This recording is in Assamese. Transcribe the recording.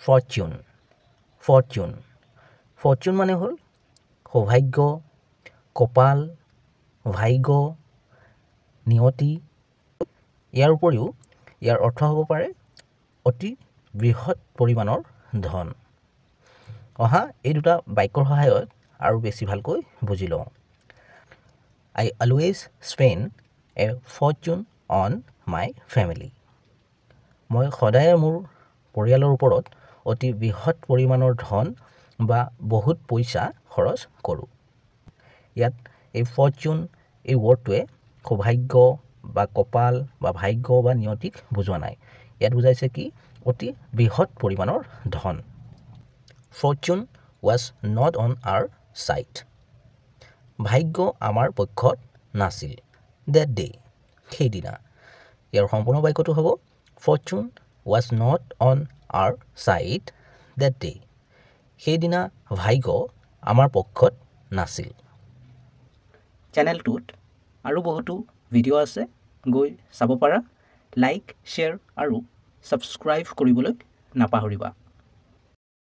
ফৰচুন ফৰচুন ফৰচুন মানে হ'ল সৌভাগ্য কপাল ভাগ্য নিয়তি ইয়াৰ উপৰিও ইয়াৰ অৰ্থ হ'ব পাৰে অতি বৃহৎ পৰিমাণৰ ধন অহা এই দুটা বাক্যৰ সহায়ত আৰু বেছি ভালকৈ বুজি লওঁ I always spend a fortune on my family মই সদায় মোৰ পৰিয়ালৰ ওপৰত অতি বৃহৎ পৰিমাণৰ ধন বা বহুত পইচা খৰচ কৰোঁ ইয়াত এই ফৰচুন এই ৱৰ্ডটোৱে সৌভাগ্য বা কপাল বা ভাগ্য বা নিয়তিক বুজোৱা নাই ইয়াত বুজাইছে কি অতি বৃহৎ পৰিমাণৰ ধন Fortune was not on our side ভাগ্য আমাৰ পক্ষত নাছিল that day সেইদিনা ইয়াৰ সম্পূৰ্ণ বাক্যটো হ'ব Fortune was not on our side that day সেইদিনা ভাগ্য আমাৰ পক্ষত নাছিল চেনেলটোত আৰু বহুতো ভিডিঅ' আছে গৈ চাব পাৰা লাইক শ্বেয়াৰ আৰু ছাবস্ক্ৰাইব কৰিবলৈ নাপাহৰিবা